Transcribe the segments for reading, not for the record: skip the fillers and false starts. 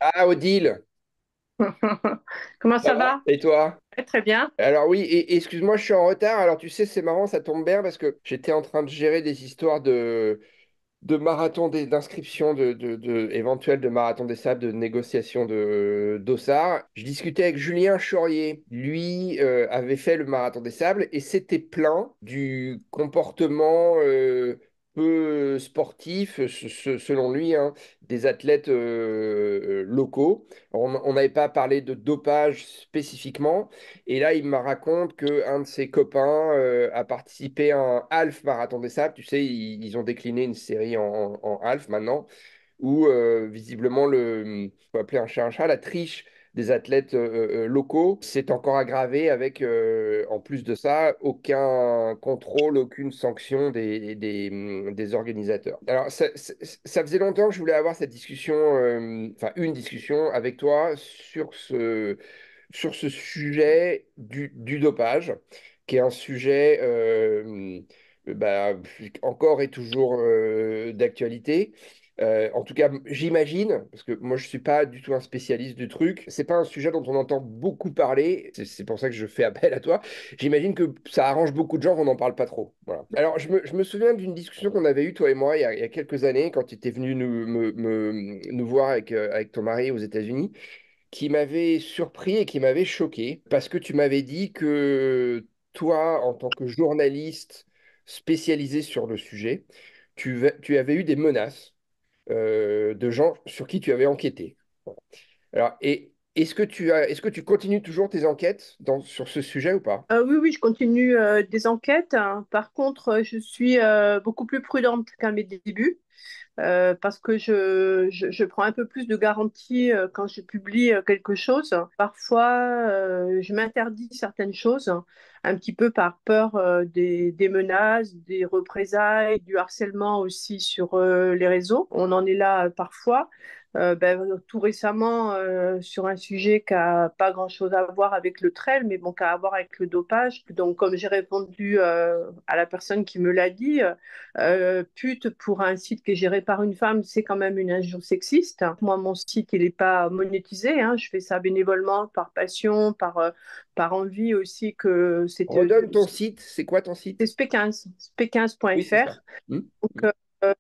Ah, Odile, Comment ça ça va? va? Et toi? Ouais, très bien. Alors oui, et excuse-moi, je suis en retard. Alors tu sais, c'est marrant, ça tombe bien parce que j'étais en train de gérer des histoires de marathon d'inscription éventuelle de marathon des sables, de négociation de dossard. Je discutais avec Julien Chaurier. Lui avait fait le marathon des sables et s'était plaint du comportement peu sportif, selon lui, hein, des athlètes locaux. On n'avait pas parlé de dopage spécifiquement. Et là, il me raconte qu'un de ses copains a participé à un half marathon des sables. Tu sais, ils ont décliné une série en half maintenant, où visiblement, faut appeler un chat, la triche des athlètes locaux s'est encore aggravée avec, en plus de ça, aucun contrôle, aucune sanction des organisateurs. Alors, ça faisait longtemps que je voulais avoir cette discussion, enfin une discussion avec toi sur ce sujet du dopage, qui est un sujet bah, encore et toujours d'actualité. En tout cas, j'imagine, parce que moi je suis pas du tout un spécialiste du truc, c'est pas un sujet dont on entend beaucoup parler, c'est pour ça que je fais appel à toi. J'imagine que ça arrange beaucoup de gens qu'on n'en parle pas trop. Voilà. Alors, je me souviens d'une discussion qu'on avait eue, toi et moi, il y a quelques années, quand tu étais venu nous voir avec ton mari aux États-Unis, qui m'avait surpris et qui m'avait choqué, parce que tu m'avais dit que toi, en tant que journaliste spécialisé sur le sujet, tu avais eu des menaces de gens sur qui tu avais enquêté. Alors, est-ce que tu continues toujours tes enquêtes sur ce sujet ou pas? Oui, oui, je continue des enquêtes, hein. Par contre, je suis beaucoup plus prudente qu'à mes débuts. Parce que je prends un peu plus de garantie quand je publie quelque chose. Parfois, je m'interdis certaines choses, un petit peu par peur des menaces, des représailles, du harcèlement aussi sur les réseaux. On en est là parfois. Tout récemment, sur un sujet qui n'a pas grand-chose à voir avec le trail, mais bon, qui a à voir avec le dopage. Donc, comme j'ai répondu à la personne qui me l'a dit, pute pour un site qui est géré par une femme, c'est quand même une injure sexiste. Moi, mon site, il n'est pas monétisé, hein. Je fais ça bénévolement, par passion, par envie aussi que Redonne ton site, c'est quoi ton c'est site? sp15, Oui, c'est ça. sp15.fr. Hmm. Donc,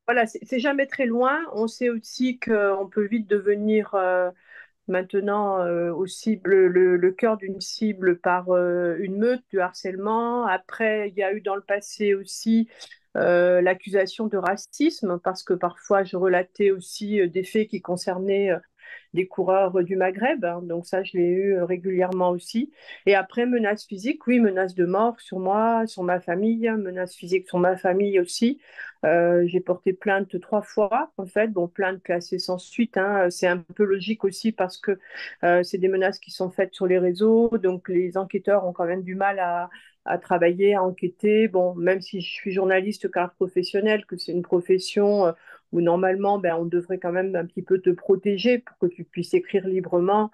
voilà, c'est jamais très loin. On sait aussi qu'on peut vite devenir maintenant aussi le cœur d'une cible par une meute, du harcèlement. Après, il y a eu dans le passé aussi l'accusation de racisme, parce que parfois je relatais aussi des faits qui concernaient des coureurs du Maghreb, hein. Donc ça, je l'ai eu régulièrement aussi. Et après, menaces physiques, oui, menaces de mort sur moi, sur ma famille, menaces physiques sur ma famille aussi. J'ai porté plainte 3 fois, en fait. Bon, plainte classée sans suite, hein. C'est un peu logique aussi parce que c'est des menaces qui sont faites sur les réseaux. Donc les enquêteurs ont quand même du mal à travailler, à enquêter. Bon, même si je suis journaliste car professionnelle, que c'est une profession où normalement, on devrait quand même un petit peu te protéger pour que tu puisses écrire librement.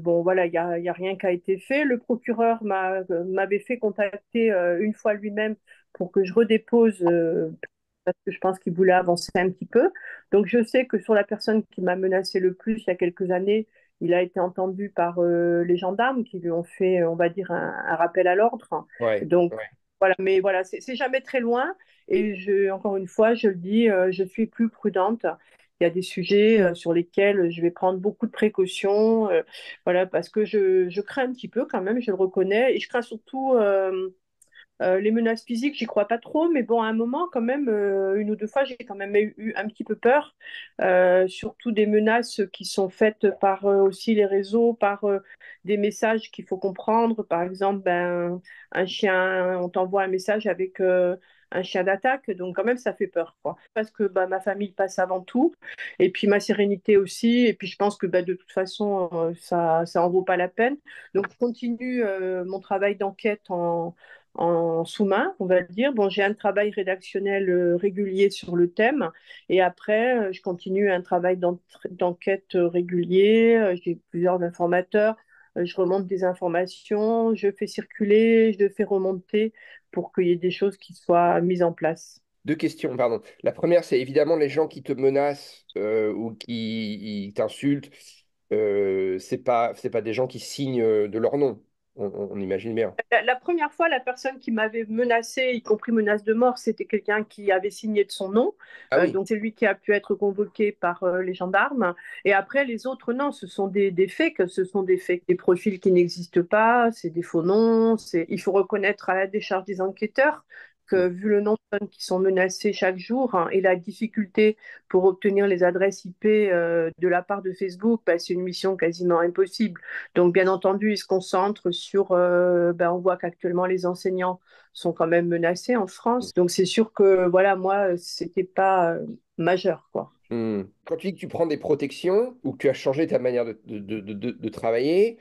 Bon, voilà, y a rien qui a été fait. Le procureur m'avait fait contacter une fois lui-même pour que je redépose, parce que je pense qu'il voulait avancer un petit peu. Donc, je sais que sur la personne qui m'a menacé le plus il y a quelques années, il a été entendu par les gendarmes qui lui ont fait, on va dire, un rappel à l'ordre. Ouais. Donc, Ouais. voilà, mais voilà, c'est jamais très loin. Et encore une fois, je le dis, je suis plus prudente. Il y a des sujets sur lesquels je vais prendre beaucoup de précautions, voilà, parce que je crains un petit peu quand même, je le reconnais, et je crains surtout les menaces physiques, j'y crois pas trop, mais bon, à un moment, quand même, une ou deux fois, j'ai quand même eu un petit peu peur, surtout des menaces qui sont faites par aussi les réseaux, par des messages qu'il faut comprendre. Par exemple, un chien, on t'envoie un message avec un chien d'attaque, donc quand même, ça fait peur, quoi. Parce que ma famille passe avant tout, et puis ma sérénité aussi, et puis je pense que de toute façon, ça en vaut pas la peine. Donc, je continue mon travail d'enquête en sous-main, on va dire. Bon, j'ai un travail rédactionnel régulier sur le thème, et après, je continue un travail d'enquête régulier. J'ai plusieurs informateurs, je remonte des informations, je fais circuler, je fais remonter pour qu'il y ait des choses qui soient mises en place. Deux questions, pardon. La première, c'est évidemment les gens qui te menacent ou qui t'insultent. c'est pas des gens qui signent de leur nom. On imagine bien. La première fois, la personne qui m'avait menacé, y compris menace de mort, c'était quelqu'un qui avait signé de son nom. Ah oui. Donc c'est lui qui a pu être convoqué par les gendarmes. Et après, les autres, non, ce sont des fakes, ce sont des fakes, des profils qui n'existent pas, c'est des faux noms. Il faut reconnaître à la décharge des enquêteurs que vu le nombre de personnes qui sont menacées chaque jour, hein, et la difficulté pour obtenir les adresses IP de la part de Facebook, bah, c'est une mission quasiment impossible. Donc, bien entendu, ils se concentrent sur. On voit qu'actuellement, les enseignants sont quand même menacés en France. Donc, c'est sûr que, voilà, moi, c'était pas majeur, quoi. Hmm. Quand tu dis que tu prends des protections ou que tu as changé ta manière de travailler,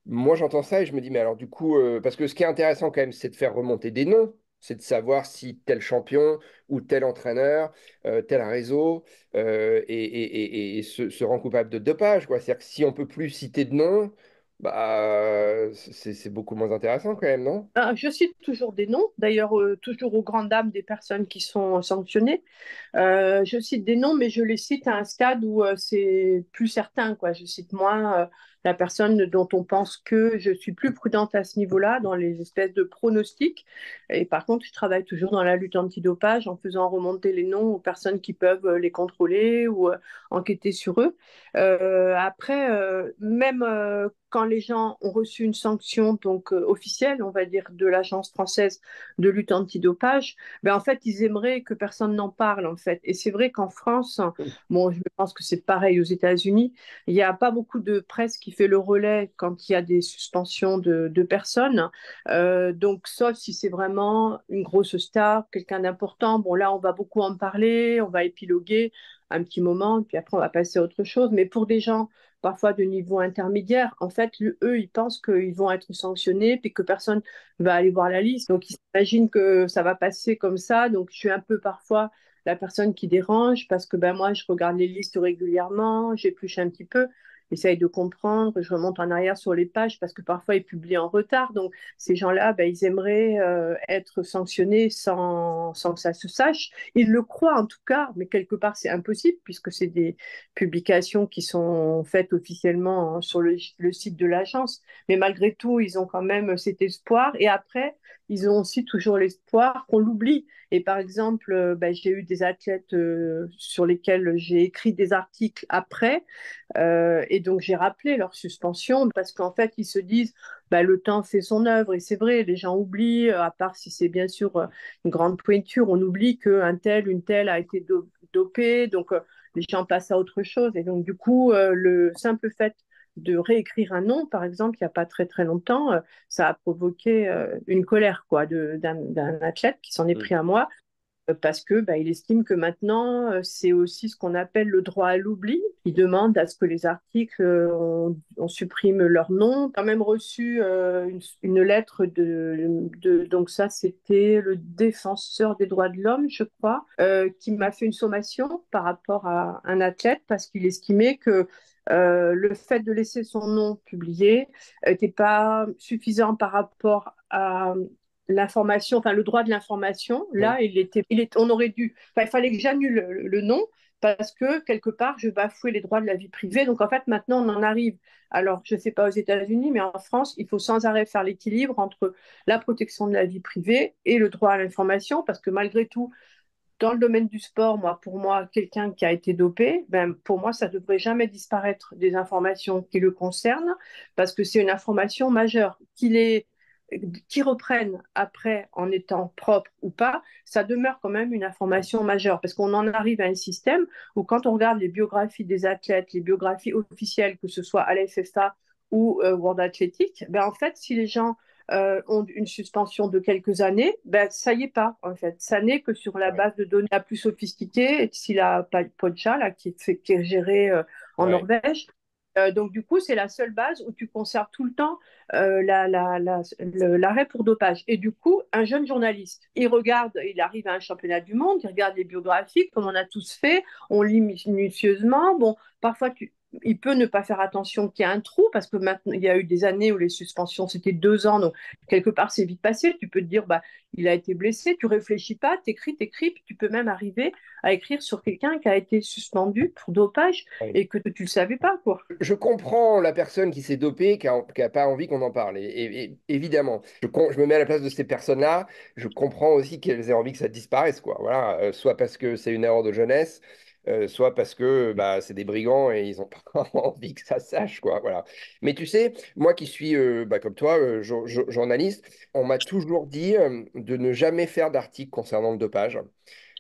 moi j'entends ça et je me dis, mais alors du coup, parce que ce qui est intéressant quand même, c'est de faire remonter des noms, c'est de savoir si tel champion ou tel entraîneur, tel réseau et se rend coupable de dopage, quoi. C'est-à-dire que si on peut plus citer de noms, bah, c'est beaucoup moins intéressant quand même, non? Ah, je cite toujours des noms, d'ailleurs, toujours aux grandes dames des personnes qui sont sanctionnées. Je cite des noms, mais je les cite à un stade où c'est plus certain, quoi. Je cite moins la personne dont on pense que je suis plus prudente à ce niveau-là, dans les espèces de pronostics. Et par contre, je travaille toujours dans la lutte antidopage en faisant remonter les noms aux personnes qui peuvent les contrôler ou enquêter sur eux. Après, même quand les gens ont reçu une sanction donc officielle, on va dire, de l'Agence française de lutte antidopage, ben, en fait, ils aimeraient que personne n'en parle, en fait. Et c'est vrai qu'en France, bon, je pense que c'est pareil aux États-Unis, il n'y a pas beaucoup de presse qui fait le relais quand il y a des suspensions de personnes. Donc, sauf si c'est vraiment une grosse star, quelqu'un d'important, bon, là, on va beaucoup en parler, on va épiloguer un petit moment, puis après, on va passer à autre chose. Mais pour des gens parfois de niveau intermédiaire, en fait, eux, ils pensent qu'ils vont être sanctionnés, puis que personne va aller voir la liste. Donc, ils s'imaginent que ça va passer comme ça. Donc, je suis un peu parfois la personne qui dérange parce que ben, moi, je regarde les listes régulièrement, j'épluche un petit peu, j'essaye de comprendre, je remonte en arrière sur les pages parce que parfois, ils publient en retard. Donc, ces gens-là, ben, ils aimeraient être sanctionnés sans que ça se sache. Ils le croient en tout cas, mais quelque part, c'est impossible puisque c'est des publications qui sont faites officiellement, hein, sur le site de l'agence. Mais malgré tout, ils ont quand même cet espoir. Et après, ils ont aussi toujours l'espoir qu'on l'oublie. Et par exemple, j'ai eu des athlètes sur lesquels j'ai écrit des articles après, et donc j'ai rappelé leur suspension parce qu'en fait, ils se disent, le temps fait son œuvre. Et c'est vrai, les gens oublient, à part si c'est bien sûr une grande pointure, on oublie qu'un tel, une telle a été dopé. Donc, les gens passent à autre chose. Et donc, du coup, le simple fait de réécrire un nom, par exemple, il n'y a pas très très longtemps, ça a provoqué une colère, quoi, d'un athlète qui s'en est Hmm. pris à moi parce que il estime que maintenant c'est aussi ce qu'on appelle le droit à l'oubli. Il demande à ce que les articles on supprime leur nom. J'ai quand même reçu une lettre donc ça c'était le défenseur des droits de l'homme, je crois, qui m'a fait une sommation par rapport à un athlète parce qu'il estimait que le fait de laisser son nom publié n'était pas suffisant par rapport à l'information, enfin le droit de l'information. Oui. Là, on aurait dû, enfin, il fallait que j'annule le nom parce que quelque part, je bafouais les droits de la vie privée. Donc en fait, maintenant, on en arrive. Alors, je ne sais pas aux États-Unis, mais en France, il faut sans arrêt faire l'équilibre entre la protection de la vie privée et le droit à l'information, parce que malgré tout, dans le domaine du sport, pour moi, quelqu'un qui a été dopé, pour moi, ça ne devrait jamais disparaître des informations qui le concernent, parce que c'est une information majeure. Qui reprennent après en étant propre ou pas, ça demeure quand même une information majeure, parce qu'on en arrive à un système où quand on regarde les biographies des athlètes, les biographies officielles, que ce soit à la FFA ou World Athletic, en fait, si les gens ont une suspension de quelques années, ça y est pas, en fait. Ça n'est que sur la Ouais. base de données la plus sophistiquée, si la Podja, là, qui est gérée en Ouais. Norvège. Donc, du coup, c'est la seule base où tu conserves tout le temps l'arrêt pour dopage. Et du coup, un jeune journaliste, il regarde, il arrive à un championnat du monde, il regarde les biographies, comme on a tous fait, on lit minutieusement. Bon, parfois, il peut ne pas faire attention qu'il y a un trou, parce que maintenant, il y a eu des années où les suspensions, c'était 2 ans, donc quelque part, c'est vite passé. Tu peux te dire, bah, il a été blessé, tu réfléchis pas, t'écris, puis tu peux même arriver à écrire sur quelqu'un qui a été suspendu pour dopage Ouais. et que tu ne le savais pas, quoi. Je comprends la personne qui s'est dopée, qui a pas envie qu'on en parle. Évidemment, je me mets à la place de ces personnes-là. Je comprends aussi qu'elles aient envie que ça disparaisse, quoi. Voilà, soit parce que c'est une erreur de jeunesse, soit parce que bah, c'est des brigands et ils n'ont pas envie que ça sache, quoi. Voilà. Mais tu sais, moi qui suis, bah, comme toi, journaliste, on m'a toujours dit de ne jamais faire d'article concernant le dopage.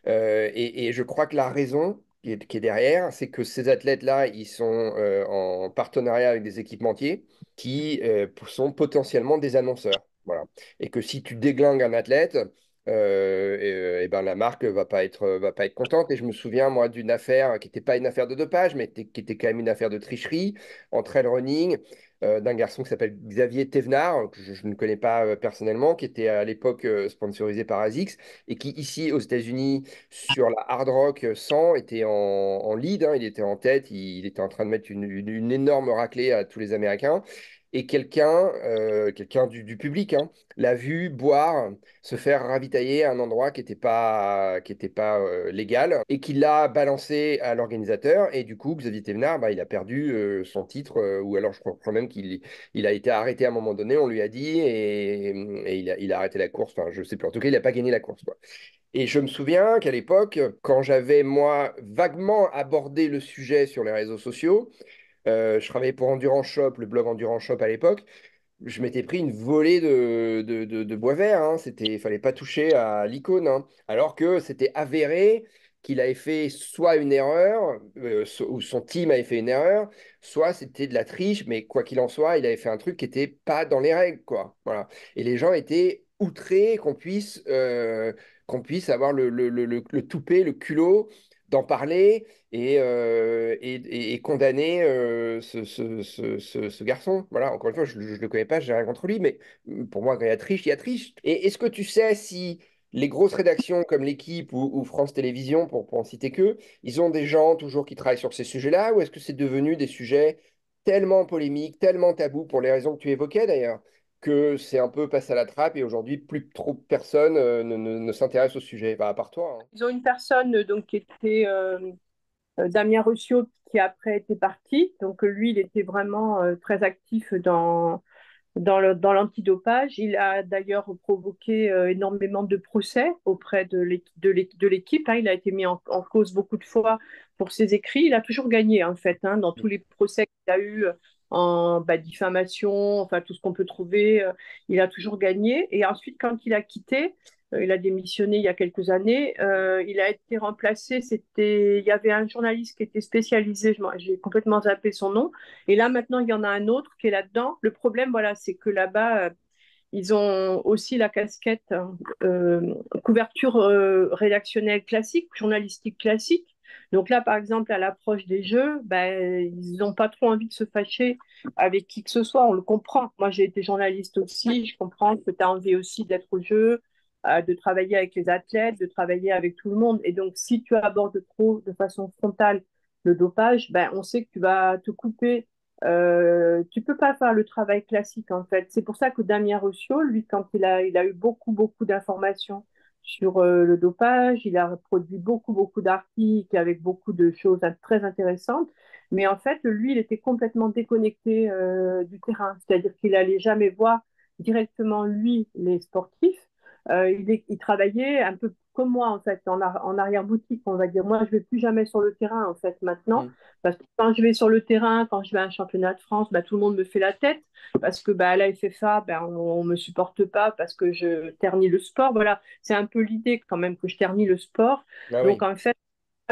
Et je crois que la raison qui est derrière, c'est que ces athlètes-là, ils sont en partenariat avec des équipementiers qui sont potentiellement des annonceurs. Voilà. Et que si tu déglingues un athlète, et ben la marque va pas être contente. Et je me souviens, moi, d'une affaire qui n'était pas une affaire de dopage, mais qui était quand même une affaire de tricherie en trail running, d'un garçon qui s'appelle Xavier Thévenard, que je ne connais pas personnellement, qui était à l'époque sponsorisé par ASICS, et qui, ici, aux États-Unis, sur la Hard Rock 100, était en lead, hein, il était en tête, il était en train de mettre une énorme raclée à tous les Américains. Et quelqu'un du public, hein, l'a vu boire, se faire ravitailler à un endroit qui était pas légal, et qui l'a balancé à l'organisateur. Et du coup, Xavier Thévenard, bah, il a perdu son titre, ou alors je crois même il a été arrêté à un moment donné, on lui a dit, et il a arrêté la course. Enfin, je sais plus. En tout cas, il n'a pas gagné la course, quoi. Et je me souviens qu'à l'époque, quand j'avais, moi, vaguement abordé le sujet sur les réseaux sociaux, je travaillais pour Endurance Shop, le blog Endurance Shop à l'époque, je m'étais pris une volée de bois vert. Hein. Il fallait pas toucher à l'icône. Hein. Alors que c'était avéré qu'il avait fait soit une erreur, ou son team avait fait une erreur, soit c'était de la triche, mais quoi qu'il en soit, il avait fait un truc qui n'était pas dans les règles, quoi. Voilà. Et les gens étaient outrés qu'on puisse avoir le toupet, le culot d'en parler et condamner ce garçon. Voilà, encore une fois, je ne le connais pas, je n'ai rien contre lui, mais pour moi, quand il y a triche, il y a triche. Et est-ce que tu sais si les grosses rédactions comme l'Équipe ou France Télévisions, pour en citer que, ils ont des gens toujours qui travaillent sur ces sujets-là, ou est-ce que c'est devenu des sujets tellement polémiques, tellement tabous, pour les raisons que tu évoquais d'ailleurs, que c'est un peu passé à la trappe et aujourd'hui, plus trop personne ne s'intéresse au sujet, bah, à part toi. Hein. Ils ont une personne donc, qui était Damien Ruscio, qui après était parti. Donc lui, il était vraiment très actif dans l'antidopage. Il a d'ailleurs provoqué énormément de procès auprès de l'équipe. Hein. Il a été mis en cause beaucoup de fois pour ses écrits. Il a toujours gagné, en fait, hein, dans tous les procès qu'il a eu en diffamation, enfin tout ce qu'on peut trouver. Il a toujours gagné. Et ensuite, quand il a quitté, il a démissionné il y a quelques années. Il a été remplacé. Il y avait un journaliste qui était spécialisé. J'ai complètement zappé son nom. Et là, maintenant, il y en a un autre qui est là-dedans. Le problème, voilà, c'est que là-bas, ils ont aussi la casquette couverture rédactionnelle classique, journalistique classique. Donc là, par exemple, à l'approche des Jeux, ben, ils n'ont pas trop envie de se fâcher avec qui que ce soit. On le comprend. Moi, j'ai été journaliste aussi. Je comprends que tu as envie aussi d'être au jeu, de travailler avec les athlètes, de travailler avec tout le monde. Et donc, si tu abordes trop de façon frontale le dopage, ben, on sait que tu vas te couper. Tu peux pas faire le travail classique en fait. C'est pour ça que Damien Rossio, lui, quand il a eu beaucoup d'informations sur le dopage, il a produit beaucoup d'articles avec beaucoup de choses très intéressantes. Mais en fait, lui, il était complètement déconnecté du terrain, c'est-à-dire qu'il allait jamais voir directement lui les sportifs. Il travaillait un peu comme moi en fait, en arrière-boutique, on va dire. Moi, je vais plus jamais sur le terrain en fait maintenant. Mm. Parce que quand je vais sur le terrain, quand je vais à un championnat de France, bah, tout le monde me fait la tête parce que bah, à la FFA, bah, on ne me supporte pas parce que je ternis le sport. Voilà, c'est un peu l'idée quand même que je ternis le sport. Ah Donc oui. en fait,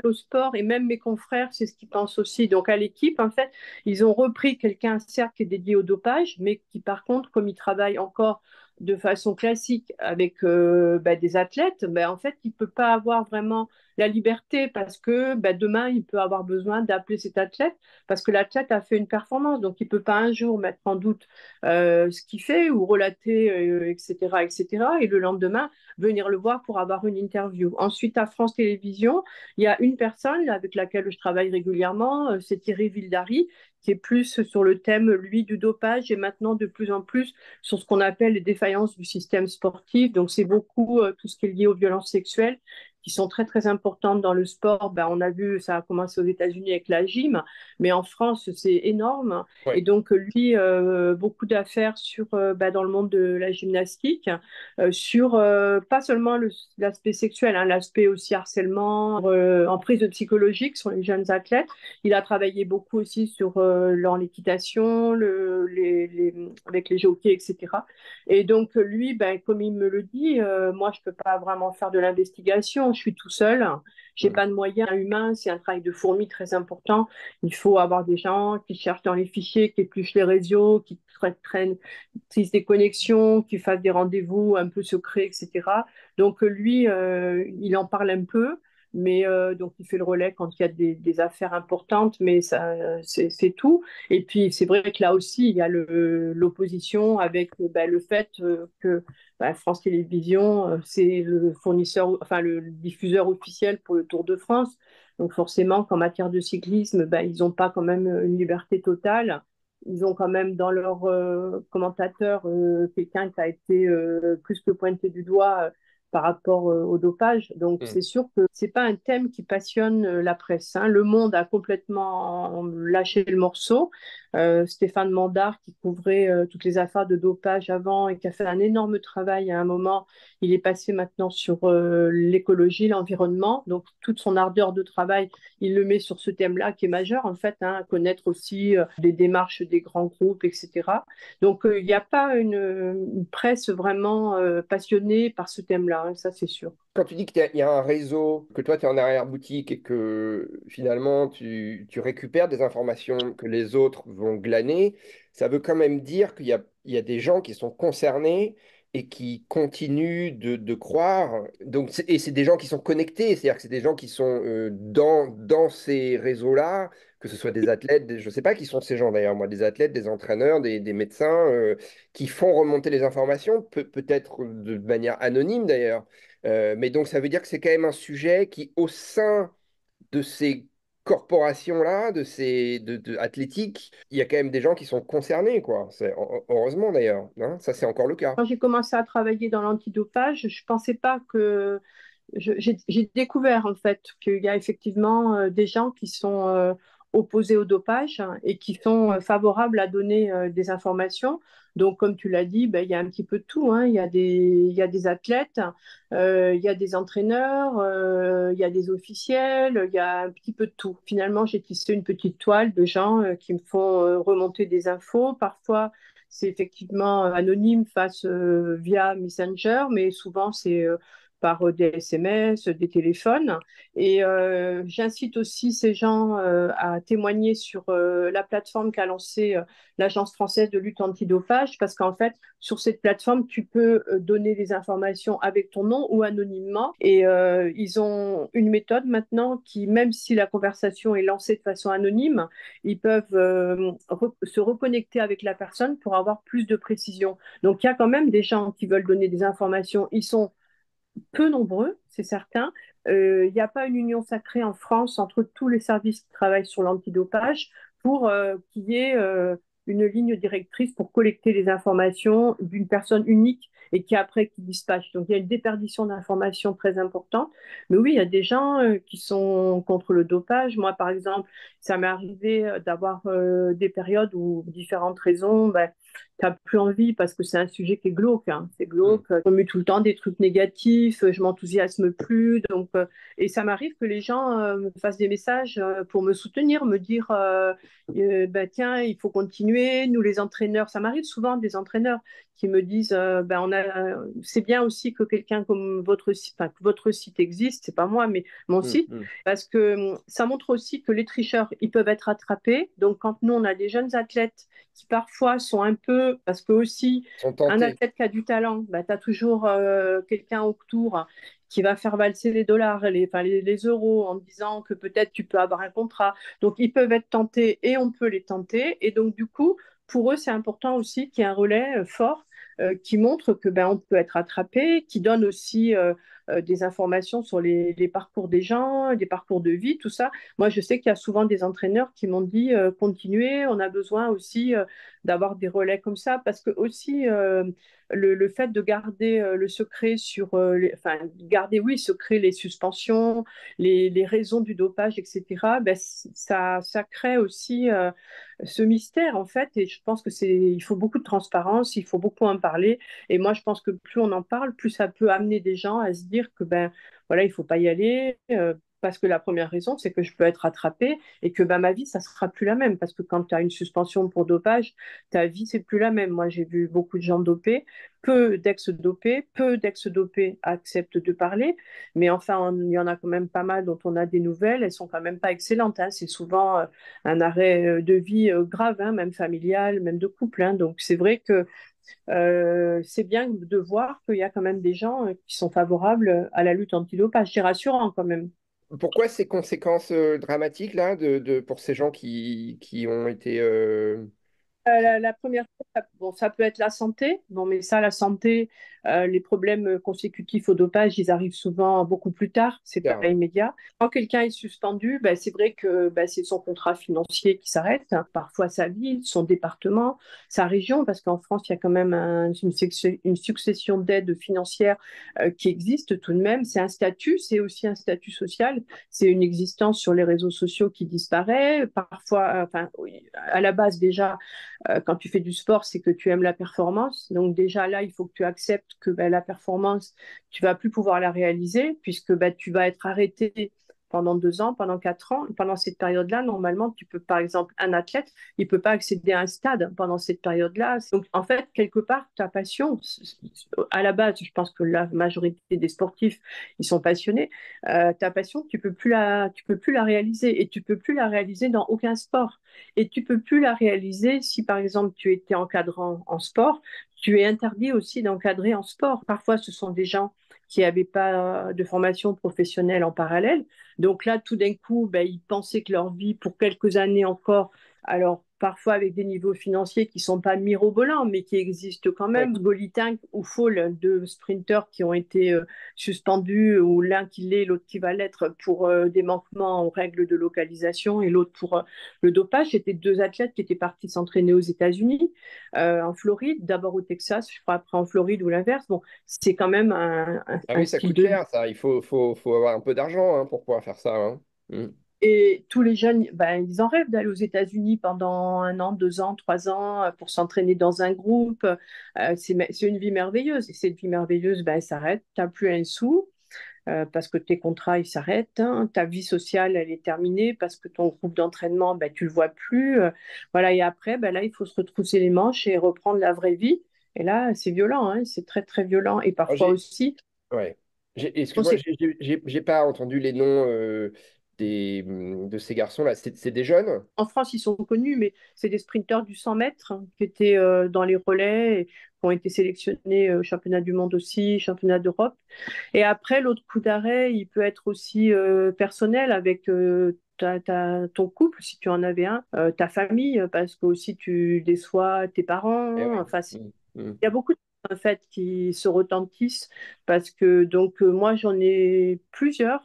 au sport et même mes confrères, c'est ce qu'ils pensent aussi. Donc à l'équipe, en fait, ils ont repris quelqu'un, certes, qui est dédié au dopage, mais qui par contre, comme il travaille encore de façon classique avec des athlètes, en fait, il ne peut pas avoir vraiment la liberté parce que demain, il peut avoir besoin d'appeler cet athlète parce que l'athlète a fait une performance. Donc, il ne peut pas un jour mettre en doute ce qu'il fait ou relater, etc., etc. Et le lendemain, venir le voir pour avoir une interview. Ensuite, à France Télévisions, il y a une personne avec laquelle je travaille régulièrement, c'est Thierry Vildary, qui est plus sur le thème, lui, du dopage et maintenant de plus en plus sur ce qu'on appelle les défaillances du système sportif. Donc, c'est beaucoup tout ce qui est lié aux violences sexuelles qui sont très, très importantes dans le sport. On a vu, ça a commencé aux États-Unis avec la gym, mais en France, c'est énorme. Et Ouais. donc, lui, beaucoup d'affaires sur, dans le monde de la gymnastique, sur pas seulement l'aspect sexuel, hein, l'aspect aussi harcèlement, en prise de psychologique sur les jeunes athlètes. Il a travaillé beaucoup aussi sur l'équitation, avec les jockeys, etc. Et donc, lui, comme il me le dit, moi, je ne peux pas vraiment faire de l'investigation, je suis tout seul, je n'ai Mm. pas de moyens humains, c'est un travail de fourmi très important. Il faut avoir des gens qui cherchent dans les fichiers, qui épluchent les réseaux, qui traînent, tissent des connexions, qui fassent des rendez-vous un peu secrets, etc. Donc, lui, il en parle un peu. Mais donc, il fait le relais quand il y a des affaires importantes, mais ça, c'est tout. Et puis, c'est vrai que là aussi, il y a l'opposition avec le fait que France Télévisions, c'est le fournisseur, enfin le diffuseur officiel pour le Tour de France. Donc, forcément, qu'en matière de cyclisme, ils n'ont pas quand même une liberté totale. Ils ont quand même dans leur commentateur quelqu'un qui a été plus que pointé du doigt par rapport au dopage. Donc, Mm. c'est sûr que c'est pas un thème qui passionne la presse, hein. Le Monde a complètement lâché le morceau. Stéphane Mandard, qui couvrait toutes les affaires de dopage avant et qui a fait un énorme travail à un moment, il est passé maintenant sur l'écologie, l'environnement. Donc, toute son ardeur de travail, il le met sur ce thème-là qui est majeur, en fait, hein, à connaître aussi les démarches des grands groupes, etc. Donc, il n'y a pas une presse vraiment passionnée par ce thème-là, hein, ça c'est sûr. Quand tu dis qu'il y a un réseau, que toi tu es en arrière-boutique et que finalement tu récupères des informations que les autres vont glaner, ça veut quand même dire qu'il y a des gens qui sont concernés et qui continuent de croire. Donc, et c'est des gens qui sont connectés, c'est-à-dire que c'est des gens qui sont dans ces réseaux-là, que ce soit des athlètes, je ne sais pas qui sont ces gens d'ailleurs, moi, des athlètes, des entraîneurs, des médecins, qui font remonter les informations, peut-être de manière anonyme d'ailleurs. Mais donc, ça veut dire que c'est quand même un sujet qui, au sein de ces corporations-là, athlétiques, il y a quand même des gens qui sont concernés, quoi. Heureusement d'ailleurs, hein. Ça, c'est encore le cas. Quand j'ai commencé à travailler dans l'antidopage, je ne pensais pas que j'ai découvert en fait qu'il y a effectivement des gens qui sont opposés au dopage, hein, et qui sont favorables à donner des informations. Donc, comme tu l'as dit, il y a un petit peu de tout, hein. Il y a des athlètes, il y a des entraîneurs, il y a des officiels, il y a un petit peu de tout. Finalement, j'ai tissé une petite toile de gens qui me font remonter des infos. Parfois, c'est effectivement anonyme via Messenger, mais souvent c'est par des SMS, des téléphones. Et j'incite aussi ces gens à témoigner sur la plateforme qu'a lancée l'Agence française de lutte antidopage, parce qu'en fait, sur cette plateforme, tu peux donner des informations avec ton nom ou anonymement. Et ils ont une méthode maintenant qui, même si la conversation est lancée de façon anonyme, ils peuvent se reconnecter avec la personne pour avoir plus de précision. Donc, il y a quand même des gens qui veulent donner des informations. Ils sont peu nombreux, c'est certain. Il n'y a pas une union sacrée en France entre tous les services qui travaillent sur l'antidopage pour qu'il y ait une ligne directrice pour collecter les informations d'une personne unique et qui dispatche. Donc il y a une déperdition d'informations très importante. Mais oui, il y a des gens qui sont contre le dopage. Moi, par exemple, ça m'est arrivé d'avoir des périodes où, pour différentes raisons, tu n'as plus envie parce que c'est un sujet qui est glauque, hein. C'est Mm. glauque. Je me mets tout le temps des trucs négatifs, je m'enthousiasme plus. Donc, et ça m'arrive que les gens me fassent des messages pour me soutenir, me dire tiens, il faut continuer. continuer. Nous, les entraîneurs, ça m'arrive souvent des entraîneurs qui me disent ben c'est bien aussi que quelqu'un comme enfin, que votre site existe, c'est pas moi, mais mon Mm, site, mm. parce que ça montre aussi que les tricheurs, ils peuvent être attrapés. Donc, quand nous, on a des jeunes athlètes qui parfois sont un peu, parce que aussi, Sont un tentés. athlète qui a du talent, ben, tu as toujours quelqu'un autour qui va faire valser les dollars, enfin, les euros, en disant que peut-être tu peux avoir un contrat. Donc, ils peuvent être tentés et on peut les tenter. Et donc, du coup, pour eux, c'est important aussi qu'il y ait un relais fort qui montre que ben, on peut être attrapé, qui donne aussi des informations sur les parcours des gens, des parcours de vie, tout ça. Moi, je sais qu'il y a souvent des entraîneurs qui m'ont dit continuez, on a besoin aussi d'avoir des relais comme ça, parce que aussi le fait de garder le secret sur, enfin, garder, oui, secret les suspensions, les raisons du dopage, etc., ben, ça crée aussi ce mystère, en fait, et je pense que il faut beaucoup de transparence, il faut beaucoup en parler, et moi, je pense que plus on en parle, plus ça peut amener des gens à se dire que, ben, voilà, il faut pas y aller, parce que la première raison, c'est que je peux être attrapée et que ben, ma vie, ça sera plus la même. Parce que quand tu as une suspension pour dopage, ta vie, c'est plus la même. Moi, j'ai vu beaucoup de gens dopés, peu d'ex-dopés acceptent de parler, mais enfin, il y en a quand même pas mal dont on a des nouvelles. Elles sont quand même pas excellentes, hein. C'est souvent un arrêt de vie grave, hein, même familial, même de couple, hein. Donc, c'est vrai que c'est bien de voir qu'il y a quand même des gens qui sont favorables à la lutte antidopage. C'est rassurant quand même. Pourquoi ces conséquences dramatiques là pour ces gens qui ont été qui... La première chose, bon, ça peut être la santé. Bon, mais ça, la santé, les problèmes consécutifs au dopage, ils arrivent souvent beaucoup plus tard. C'est pas Ouais. immédiat. Quand quelqu'un est suspendu, ben, c'est vrai que ben, c'est son contrat financier qui s'arrête. Parfois sa ville, son département, sa région, parce qu'en France, il y a quand même une succession d'aides financières qui existent tout de même. C'est un statut, c'est aussi un statut social. C'est une existence sur les réseaux sociaux qui disparaît. Parfois, enfin, oui, à la base déjà quand tu fais du sport, c'est que tu aimes la performance. Donc déjà là, il faut que tu acceptes que ben, la performance, tu vas plus pouvoir la réaliser puisque ben, tu vas être arrêté pendant 2 ans, pendant 4 ans. Pendant cette période-là, normalement, tu peux, par exemple, un athlète, il peut pas accéder à un stade pendant cette période-là. Donc, en fait, quelque part, ta passion, à la base, je pense que la majorité des sportifs, ils sont passionnés. Ta passion, tu peux plus la réaliser et tu peux plus la réaliser dans aucun sport. Et tu peux plus la réaliser si, par exemple, tu étais encadrant en sport. Tu es interdit aussi d'encadrer en sport. Parfois, ce sont des gens qui n'avaient pas de formation professionnelle en parallèle. Donc là, tout d'un coup, ben, ils pensaient que leur vie, pour quelques années encore, alors parfois avec des niveaux financiers qui ne sont pas mirobolants, mais qui existent quand Ouais. même. Golitin ou Fall, deux sprinteurs qui ont été suspendus, ou l'un qui l'est, l'autre qui va l'être, pour des manquements aux règles de localisation, et l'autre pour le dopage. C'était deux athlètes qui étaient partis s'entraîner aux États-Unis, en Floride, d'abord au Texas, je crois après en Floride ou l'inverse. Bon, c'est quand même Ah un oui, ça style coûte de vie. cher, ça. Il faut avoir un peu d'argent hein, pour pouvoir faire ça. Hein. Mm. Et tous les jeunes, ben, ils en rêvent d'aller aux États-Unis pendant 1 an, 2 ans, 3 ans pour s'entraîner dans un groupe. C'est une vie merveilleuse. Et cette vie merveilleuse, ben, elle s'arrête. Tu n'as plus un sou parce que tes contrats, ils s'arrêtent. Hein. Ta vie sociale, elle est terminée parce que ton groupe d'entraînement, ben, tu ne le vois plus. Voilà. Et après, ben, là, il faut se retrousser les manches et reprendre la vraie vie. Et là, c'est violent. Hein. C'est très, très violent. Et Alors, parfois aussi, ouais. Excuse-moi, j'ai pas entendu les noms de ces garçons-là. C'est des jeunes? en France, ils sont connus, mais c'est des sprinteurs du 100 mètres qui étaient dans les relais et qui ont été sélectionnés au championnat du monde aussi, championnat d'Europe. Et après, l'autre coup d'arrêt, il peut être aussi personnel avec ton couple, si tu en avais un, ta famille, parce que aussi tu déçois tes Eh parents. oui. Enfin, Mm, mm. il y a beaucoup de choses, en fait, qui se retentissent parce que donc moi j'en ai plusieurs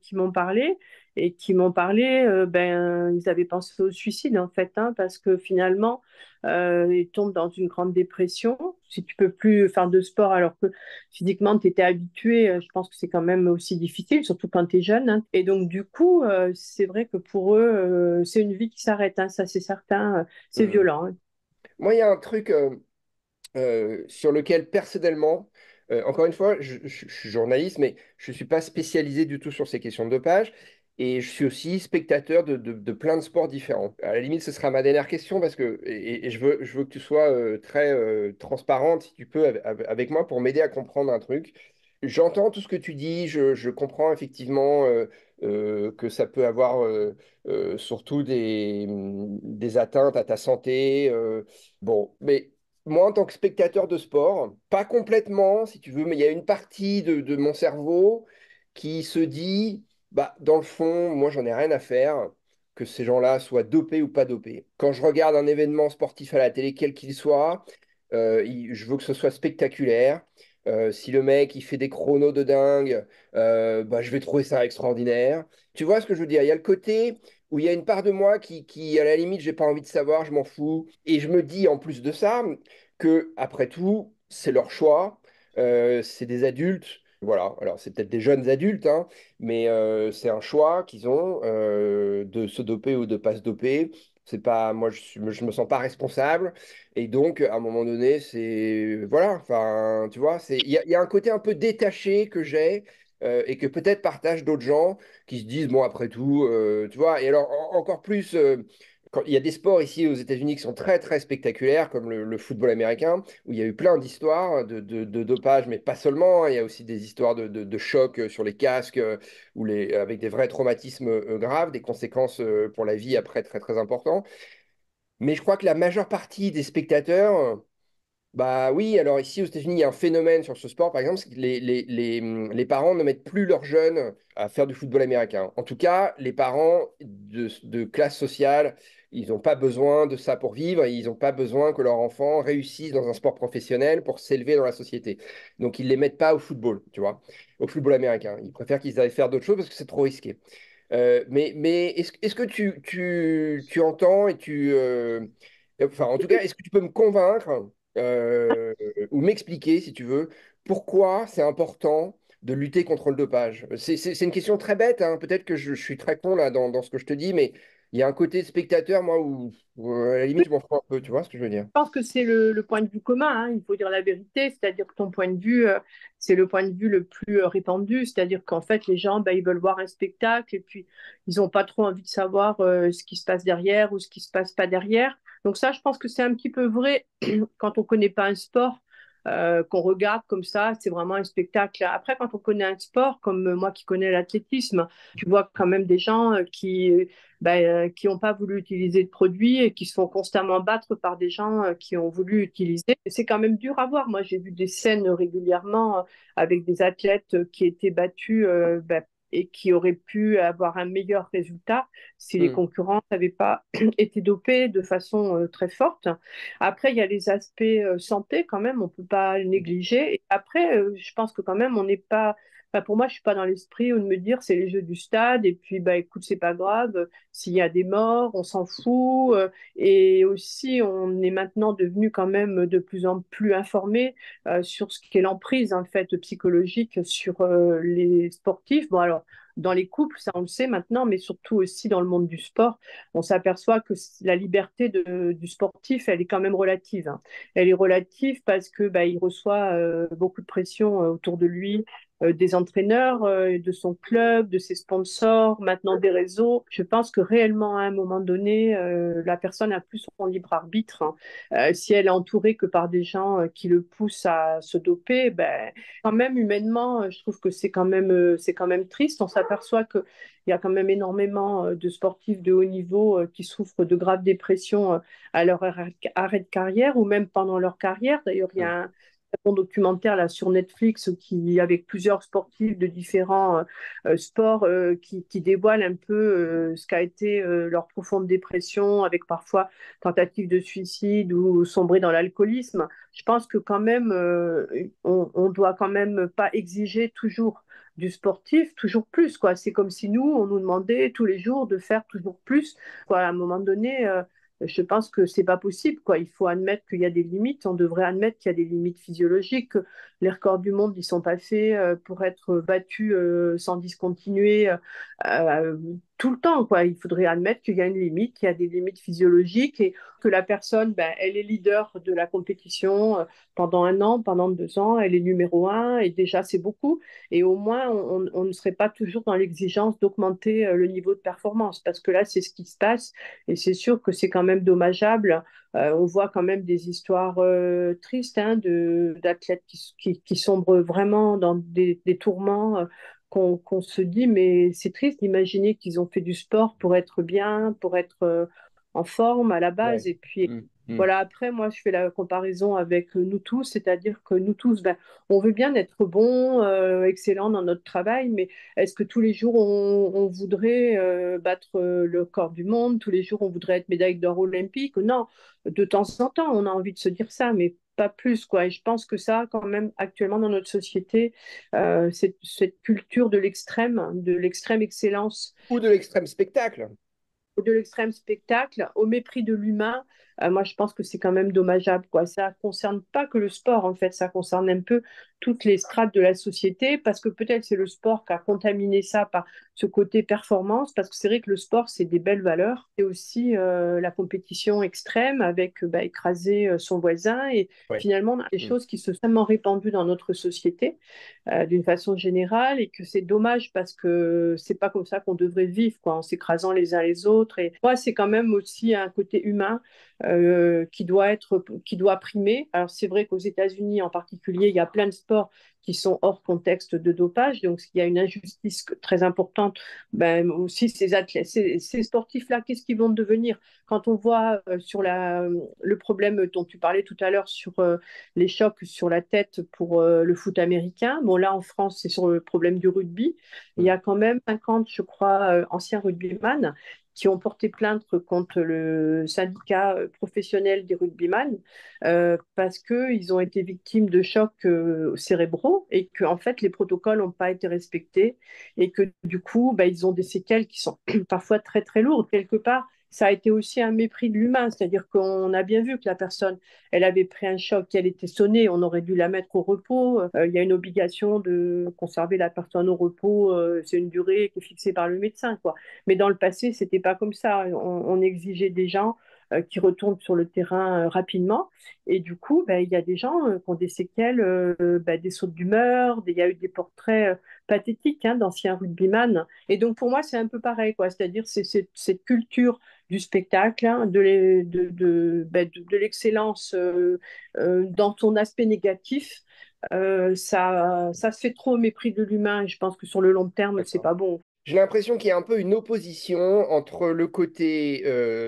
qui m'ont parlé et qui m'ont parlé ben ils avaient pensé au suicide en fait, hein, parce que finalement ils tombent dans une grande dépression si tu peux plus faire de sport alors que physiquement tu étais habitué. Je pense que c'est quand même aussi difficile, surtout quand tu es jeune, hein. Et donc du coup c'est vrai que pour eux c'est une vie qui s'arrête, hein, ça c'est certain. C'est Mm. violent, hein. Moi, il y a un truc sur lequel, personnellement, encore une fois, je suis journaliste, mais je ne suis pas spécialisé du tout sur ces questions de dopage. et je suis aussi spectateur de plein de sports différents. À la limite, ce sera ma dernière question parce que et je veux que tu sois très transparente, si tu peux, avec moi pour m'aider à comprendre un truc. J'entends tout ce que tu dis, je comprends effectivement que ça peut avoir surtout des atteintes à ta santé. Bon, mais moi, en tant que spectateur de sport, pas complètement, si tu veux, mais il y a une partie de mon cerveau qui se dit, bah, dans le fond, moi, j'en ai rien à faire que ces gens-là soient dopés ou pas dopés. Quand je regarde un événement sportif à la télé, quel qu'il soit, je veux que ce soit spectaculaire. Si le mec il fait des chronos de dingue, bah, je vais trouver ça extraordinaire. Tu vois ce que je veux dire? Il y a le côté où il y a une part de moi à la limite, j'ai pas envie de savoir, je m'en fous. Et je me dis en plus de ça que après tout, c'est leur choix. C'est des adultes. Voilà, alors c'est peut-être des jeunes adultes, hein, mais c'est un choix qu'ils ont de se doper ou de pas se doper. C'est pas, moi, je me sens pas responsable. Et donc, à un moment donné, c'est, voilà, enfin, tu vois, il y a un côté un peu détaché que j'ai et que peut-être partagent d'autres gens qui se disent, bon, après tout, tu vois, et alors encore plus, quand il y a des sports ici aux États-Unis qui sont très, très spectaculaires, comme le football américain, où il y a eu plein d'histoires de dopage, mais pas seulement, hein. Il y a aussi des histoires de chocs sur les casques, avec des vrais traumatismes graves, des conséquences pour la vie après très, très importantes. Mais je crois que la majeure partie des spectateurs, bah oui, alors ici aux États-Unis, il y a un phénomène sur ce sport, par exemple, c'est que les parents ne mettent plus leurs jeunes à faire du football américain. En tout cas, les parents de classe sociale, ils n'ont pas besoin de ça pour vivre, et ils n'ont pas besoin que leur enfant réussisse dans un sport professionnel pour s'élever dans la société. Donc, ils ne les mettent pas au football, tu vois, au football américain. Ils préfèrent qu'ils aillent faire d'autres choses parce que c'est trop risqué. Mais est-ce que tu entends enfin, en tout cas, est-ce que tu peux me convaincre euh, ou m'expliquer, si tu veux, pourquoi c'est important de lutter contre le dopage? C'est une question très bête, hein. Peut-être que je suis très con là dans ce que je te dis, mais il y a un côté spectateur, moi, où, à la limite, je m'en fous un peu, tu vois ce que je veux dire? Je pense que c'est le point de vue commun, hein, il faut dire la vérité, c'est-à-dire que ton point de vue, c'est le point de vue le plus répandu, c'est-à-dire qu'en fait, les gens, ben, ils veulent voir un spectacle et puis ils n'ont pas trop envie de savoir ce qui se passe derrière ou ce qui se passe pas derrière. Donc ça, je pense que c'est un petit peu vrai quand on connaît pas un sport, qu'on regarde comme ça, c'est vraiment un spectacle. Après, quand on connaît un sport, comme moi qui connais l'athlétisme, tu vois quand même des gens qui n'ont pas voulu utiliser de produits et qui se font constamment battre par des gens qui ont voulu utiliser. C'est quand même dur à voir. Moi, j'ai vu des scènes régulièrement avec des athlètes qui étaient battus et qui auraient pu avoir un meilleur résultat si les Hmm, concurrents n'avaient pas été dopés de façon très forte. Après, il y a les aspects santé quand même, on ne peut pas le négliger. Et après, je pense que quand même, on n'est pas... Enfin, pour moi, je ne suis pas dans l'esprit où de me dire c'est les jeux du stade et puis bah écoute, c'est pas grave, s'il y a des morts, on s'en fout. Et aussi, on est maintenant devenu quand même de plus en plus informé sur ce qu'est l'emprise en fait psychologique sur les sportifs. Bon alors. Dans les couples, ça on le sait maintenant, mais surtout aussi dans le monde du sport, on s'aperçoit que la liberté du sportif, elle est quand même relative, hein. Elle est relative parce que bah, il reçoit beaucoup de pression autour de lui, des entraîneurs, de son club, de ses sponsors, maintenant des réseaux. Je pense que réellement, à un moment donné, la personne a plus son libre arbitre, hein. Si elle est entourée que par des gens qui le poussent à se doper, ben, quand même, humainement, je trouve que c'est quand même triste. On s'aperçoit qu'il y a quand même énormément de sportifs de haut niveau qui souffrent de graves dépressions à leur arrêt de carrière ou même pendant leur carrière. D'ailleurs, il y hmm, a un bon documentaire là sur Netflix qui avec plusieurs sportifs de différents sports qui dévoile un peu ce qu'a été leur profonde dépression avec parfois tentative de suicide ou sombrer dans l'alcoolisme. Je pense que quand même on doit quand même pas exiger toujours du sportif toujours plus quoi. C'est comme si nous on nous demandait tous les jours de faire toujours plus quoi. À un moment donné je pense que c'est pas possible, quoi. Il faut admettre qu'il y a des limites. On devrait admettre qu'il y a des limites physiologiques. Les records du monde, ils sont pas faits pour être battus sans discontinuer. tout le temps, quoi. Il faudrait admettre qu'il y a une limite, qu'il y a des limites physiologiques et que la personne, ben, elle est leader de la compétition pendant 1 an, pendant 2 ans, elle est numéro un et déjà c'est beaucoup. Et au moins, on ne serait pas toujours dans l'exigence d'augmenter le niveau de performance parce que là, c'est ce qui se passe et c'est sûr que c'est quand même dommageable. On voit quand même des histoires tristes hein, d'athlètes qui sombrent vraiment dans des tourments. Qu'on se dit, mais c'est triste d'imaginer qu'ils ont fait du sport pour être bien, pour être en forme à la base. Ouais. Et puis, Mm, mm. voilà, après, moi, je fais la comparaison avec nous tous, c'est-à-dire que nous tous, ben, on veut bien être bons, excellents dans notre travail, mais est-ce que tous les jours, on voudrait battre le corps du monde? Tous les jours, on voudrait être médaille d'or olympique? Non, de temps en temps, on a envie de se dire ça, mais pas plus, quoi. Et je pense que ça, quand même, actuellement, dans notre société, cette culture de l'extrême excellence Ou de l'extrême spectacle. de l'extrême spectacle au mépris de l'humain, moi je pense que c'est quand même dommageable, quoi. Ça concerne pas que le sport en fait, ça concerne un peu toutes les strates de la société parce que peut-être c'est le sport qui a contaminé ça par ce côté performance parce que c'est vrai que le sport c'est des belles valeurs et aussi la compétition extrême avec bah, écraser son voisin et Ouais. finalement on a des Mm. choses qui se sont tellement répandues dans notre société d'une façon générale et que c'est dommage parce que c'est pas comme ça qu'on devrait vivre, quoi, en s'écrasant les uns les autres. Et moi, c'est quand même aussi un côté humain qui doit primer. Alors c'est vrai qu'aux États-Unis en particulier, il y a plein de sports qui sont hors contexte de dopage, donc il y a une injustice très importante. Ben, aussi ces athlètes, ces sportifs-là, qu'est-ce qu'ils vont devenir quand on voit sur le problème dont tu parlais tout à l'heure sur les chocs sur la tête pour le foot américain. Bon, là, en France, c'est sur le problème du rugby. Il y Mm. a quand même 50, je crois, anciens rugbyman qui ont porté plainte contre le syndicat professionnel des rugbyman parce qu'ils ont été victimes de chocs cérébraux et que, en fait, les protocoles n'ont pas été respectés et que, du coup, bah, ils ont des séquelles qui sont parfois très, très lourdes. Quelque part, ça a été aussi un mépris de l'humain, c'est-à-dire qu'on a bien vu que la personne elle avait pris un choc, elle était sonnée, on aurait dû la mettre au repos. Il y a une obligation de conserver la personne au repos, c'est une durée qui est fixée par le médecin, quoi. Mais dans le passé, c'était pas comme ça. On exigeait des gens qui retournent sur le terrain rapidement. Et du coup, ben, il y a des gens qui ont des séquelles, ben, des sautes d'humeur, il y a eu des portraits pathétiques hein, d'anciens rugbyman. Et donc, pour moi, c'est un peu pareil, quoi. C'est-à-dire, c'est cette culture du spectacle, hein, de l'excellence dans son aspect négatif, ça se fait trop au mépris de l'humain et je pense que sur le long terme, c'est D'accord. pas bon. J'ai l'impression qu'il y a un peu une opposition entre le côté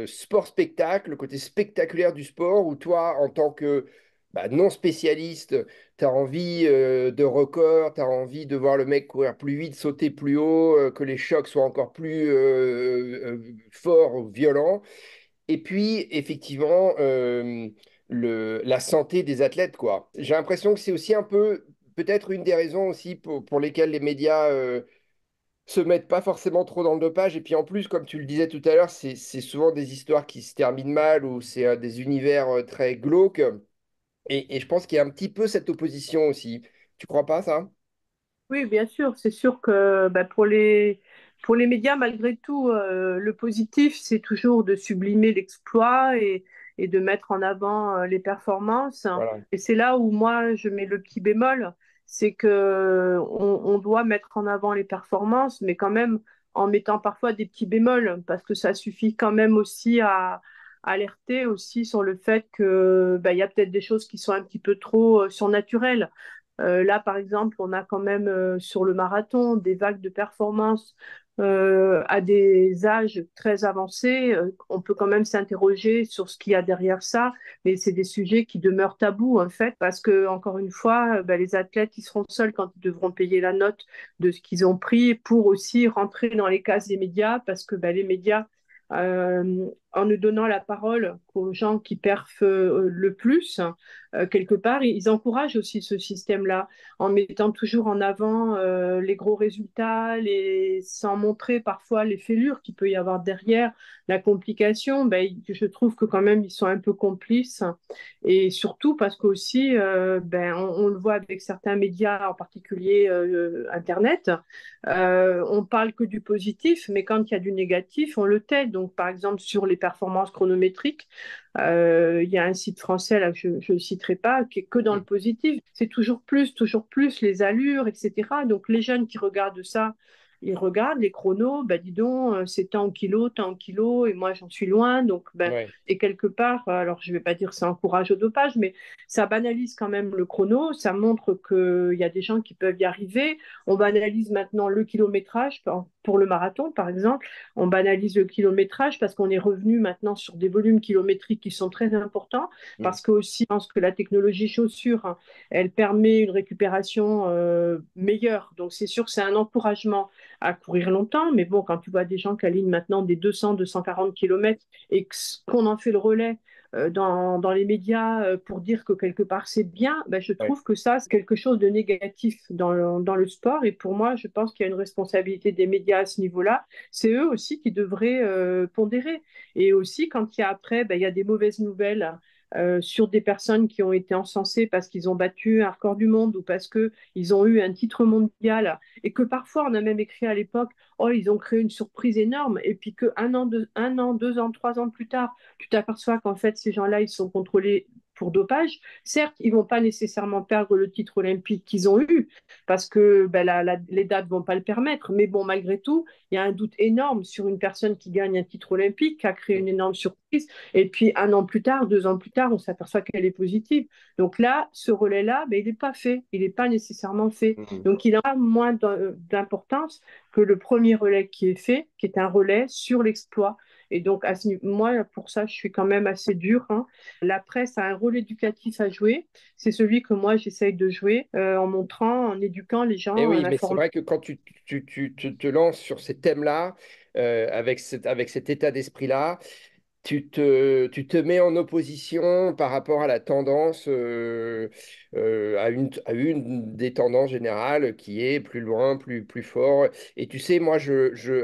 sport-spectacle, le côté spectaculaire du sport, où toi, en tant que non spécialiste, tu as envie de records, tu as envie de voir le mec courir plus vite, sauter plus haut, que les chocs soient encore plus forts ou violents. Et puis, effectivement, la santé des athlètes, quoi. J'ai l'impression que c'est aussi un peu, peut-être une des raisons aussi pour lesquelles les médias se mettent pas forcément trop dans le dopage. Et puis en plus, comme tu le disais tout à l'heure, c'est souvent des histoires qui se terminent mal ou c'est des univers très glauques. Et je pense qu'il y a un petit peu cette opposition aussi. Tu crois pas ça? Oui, bien sûr, c'est sûr que bah, pour les médias, malgré tout, le positif, c'est toujours de sublimer l'exploit et de mettre en avant les performances. Voilà. Et c'est là où moi, je mets le petit bémol, c'est que on doit mettre en avant les performances, mais quand même en mettant parfois des petits bémols, parce que ça suffit quand même aussi à alerter aussi sur le fait que bah, il y a peut-être des choses qui sont un petit peu trop surnaturelles. Là, par exemple, on a quand même sur le marathon des vagues de performance à des âges très avancés. On peut quand même s'interroger sur ce qu'il y a derrière ça, mais c'est des sujets qui demeurent tabous en fait, parce que encore une fois, ben, les athlètes ils seront seuls quand ils devront payer la note de ce qu'ils ont pris pour aussi rentrer dans les cases des médias, parce que ben, les médias en ne donnant la parole qu'aux gens qui perfent le plus, quelque part, ils encouragent aussi ce système-là en mettant toujours en avant les gros résultats, sans montrer parfois les fêlures qu'il peut y avoir derrière, la complication. Ben, je trouve que quand même ils sont un peu complices et surtout parce qu'aussi, ben, on le voit avec certains médias, en particulier Internet, on parle que du positif, mais quand il y a du négatif, on le tait. Donc, par exemple, sur les performances chronométriques, il y a un site français, là, que je ne citerai pas, qui est que dans le Mm. positif. C'est toujours plus, les allures, etc. Donc, les jeunes qui regardent ça, ils regardent les chronos, ben, dis donc, c'est tant en kilos, et moi, j'en suis loin. Donc, ben, Ouais, et quelque part, alors je ne vais pas dire que ça encourage au dopage, mais ça banalise quand même le chrono, ça montre qu'il y a des gens qui peuvent y arriver. On banalise maintenant le kilométrage pour le marathon, par exemple. On banalise le kilométrage parce qu'on est revenu maintenant sur des volumes kilométriques qui sont très importants, mm, parce que aussi, je pense que la technologie chaussure, hein, elle permet une récupération meilleure. Donc, c'est sûr que c'est un encouragement à courir longtemps, mais bon, quand tu vois des gens qui alignent maintenant des 200, 240 km et qu'on en fait le relais dans les médias pour dire que quelque part c'est bien, ben, je ouais. trouve que ça, c'est quelque chose de négatif dans le sport. Et pour moi, je pense qu'il y a une responsabilité des médias à ce niveau-là. C'est eux aussi qui devraient pondérer. Et aussi, quand il y a après, ben, il y a des mauvaises nouvelles sur des personnes qui ont été encensées parce qu'ils ont battu un record du monde ou parce qu'ils ont eu un titre mondial et que parfois on a même écrit à l'époque, oh, ils ont créé une surprise énorme et puis un an, 2 ans, 3 ans plus tard, tu t'aperçois qu'en fait, ces gens-là, ils sont contrôlés pour dopage. Certes, ils ne vont pas nécessairement perdre le titre olympique qu'ils ont eu, parce que ben, les dates ne vont pas le permettre. Mais bon, malgré tout, il y a un doute énorme sur une personne qui gagne un titre olympique, qui a créé Mm, une énorme surprise. Et puis, un an plus tard, 2 ans plus tard, on s'aperçoit qu'elle est positive. Donc là, ce relais-là, ben, il n'est pas fait. Il n'est pas nécessairement fait. mm. Donc, il a moins d'importance que le premier relais qui est fait, qui est un relais sur l'exploit. Et donc, moi, pour ça, je suis quand même assez dure, hein. La presse a un rôle éducatif à jouer. C'est celui que moi, j'essaye de jouer en montrant, en éduquant les gens, Et en oui, mais c'est informant. vrai que quand tu te lances sur ces thèmes-là, avec cet état d'esprit-là, tu te mets en opposition par rapport à la tendance, à une des tendances générales qui est plus loin, plus fort. Et tu sais, moi,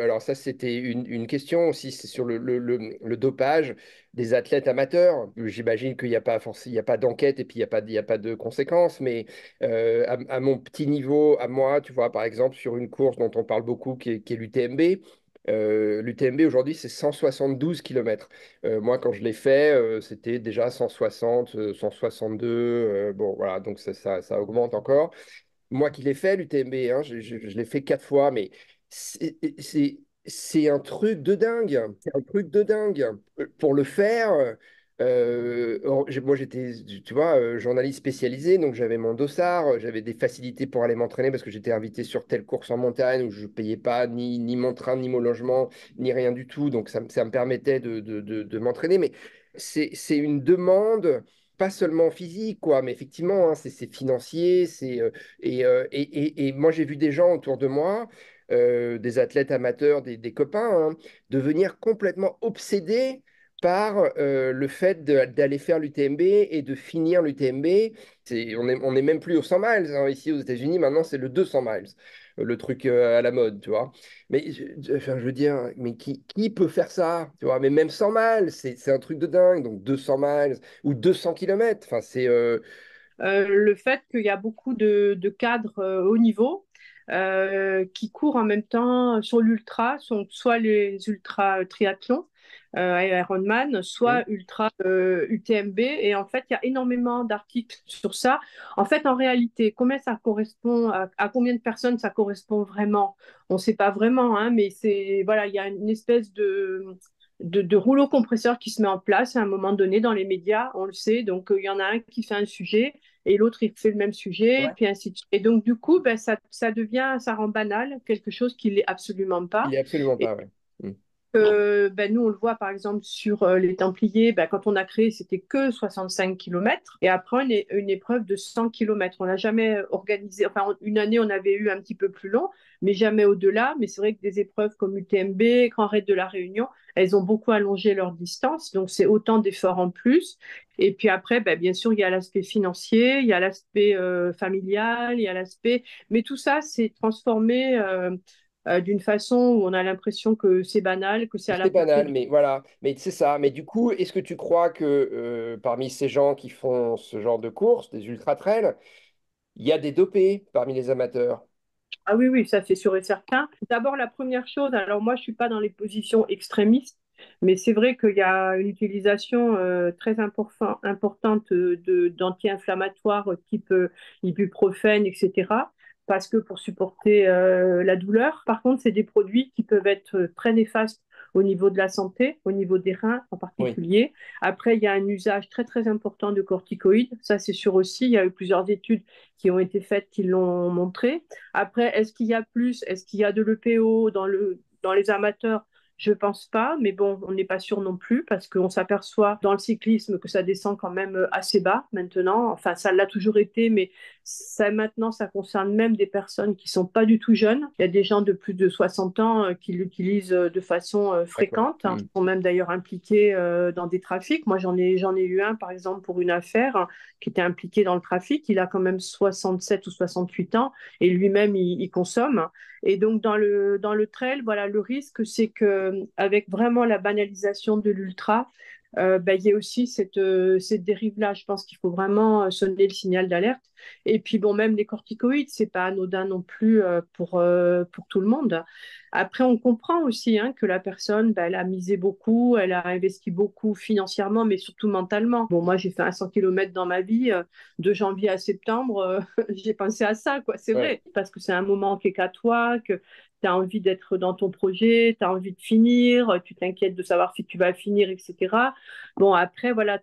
alors ça, c'était une question aussi, c'est sur le dopage des athlètes amateurs. J'imagine qu'il n'y a pas forcément, il y a pas d'enquête et puis il y a pas de conséquences, mais à mon petit niveau, à moi, tu vois, par exemple, sur une course dont on parle beaucoup, qui est l'UTMB. L'UTMB aujourd'hui, c'est 172 km. Moi, quand je l'ai fait, c'était déjà 160, 162. Bon, voilà, donc ça augmente encore. Moi qui l'ai fait, l'UTMB, hein, je l'ai fait 4 fois, mais c'est c'est- c'est un truc de dingue. C'est un truc de dingue. Pour le faire, moi j'étais, tu vois, journaliste spécialisé, donc j'avais mon dossard, j'avais des facilités pour aller m'entraîner parce que j'étais invité sur telle course en montagne où je ne payais pas ni mon train, ni mon logement, ni rien du tout. Donc ça me permettait de m'entraîner. Mais c'est une demande pas seulement physique, quoi, mais effectivement, hein, c'est financier, et moi, j'ai vu des gens autour de moi, des athlètes amateurs, des copains, hein, devenir complètement obsédés par le fait d'aller faire l'UTMB et de finir l'UTMB. On est même plus au 100 miles, hein, ici aux États-Unis, maintenant c'est le 200 miles, le truc à la mode, tu vois. Mais enfin, je veux dire, mais qui peut faire ça, tu vois? Mais même 100 miles, c'est un truc de dingue, donc 200 miles ou 200 kilomètres. Enfin, Le fait qu'il y a beaucoup de cadres haut niveau qui courent en même temps sur l'ultra, sont soit les ultra triathlons, Ironman, hmm, soit ultra UTMB. Et en fait, il y a énormément d'articles sur ça. En fait, en réalité, combien ça correspond à combien de personnes ça correspond vraiment? On ne sait pas vraiment, hein, mais c'est voilà, il y a une espèce de rouleau compresseur qui se met en place à un moment donné dans les médias, on le sait. Donc, il y en a un qui fait un sujet et l'autre, il fait le même sujet, ouais. puis ainsi de suite. Et donc, du coup, ben, ça rend banal quelque chose qui l'est absolument Il pas. est absolument Et pas, ouais. Hmm. ben, nous, on le voit par exemple sur les Templiers, ben, quand on a créé, c'était que 65 kilomètres. Et après, une épreuve de 100 kilomètres. On n'a jamais organisé, enfin, une année, on avait eu un petit peu plus long, mais jamais au-delà. Mais c'est vrai que des épreuves comme UTMB, Grand Raid de la Réunion, elles ont beaucoup allongé leur distance. Donc, c'est autant d'efforts en plus. Et puis après, ben, bien sûr, il y a l'aspect financier, il y a l'aspect familial, il y a l'aspect. Mais tout ça, c'est transformé. D'une façon où on a l'impression que c'est banal, que c'est à la C'est portée banal, de... mais voilà, mais c'est ça. Mais du coup, est-ce que tu crois que parmi ces gens qui font ce genre de courses, des ultra-trails, il y a des dopés parmi les amateurs? Ah oui, oui, ça c'est sûr et certain. D'abord, la première chose, alors moi je suis pas dans les positions extrémistes, mais c'est vrai qu'il y a une utilisation très importante d'anti-inflammatoires type ibuprofène, etc. Parce que pour supporter la douleur. Par contre, c'est des produits qui peuvent être très néfastes au niveau de la santé, au niveau des reins en Oui, particulier. Après, il y a un usage très très important de corticoïdes. Ça, c'est sûr aussi. Il y a eu plusieurs études qui ont été faites qui l'ont montré. Après, est-ce qu'il y a plus? Est-ce qu'il y a de l'EPO dans les amateurs? Je pense pas, mais bon, on n'est pas sûr non plus parce qu'on s'aperçoit dans le cyclisme que ça descend quand même assez bas maintenant. Enfin, ça l'a toujours été, mais ça maintenant, ça concerne même des personnes qui sont pas du tout jeunes. Il y a des gens de plus de 60 ans qui l'utilisent de façon d'accord. fréquente, hein, qui sont même d'ailleurs impliqués dans des trafics. Moi, j'en ai eu un, par exemple, pour une affaire qui était impliqué dans le trafic. Il a quand même 67 ou 68 ans et lui-même il consomme. Et donc dans le trail, voilà, le risque, c'est que avec vraiment la banalisation de l'ultra, il y a aussi cette dérive-là. Je pense qu'il faut vraiment sonner le signal d'alerte. Et puis bon, même les corticoïdes, c'est pas anodin non plus pour tout le monde. Après, on comprend aussi hein, que la personne, elle a misé beaucoup, elle a investi beaucoup financièrement, mais surtout mentalement. Bon, moi, j'ai fait un 100 km dans ma vie, de janvier à septembre, j'ai pensé à ça, quoi. C'est Ouais, vrai, parce que c'est un moment qui est qu'à toi, que tu as envie d'être dans ton projet, tu as envie de finir, tu t'inquiètes de savoir si tu vas finir, etc. Bon, après, voilà,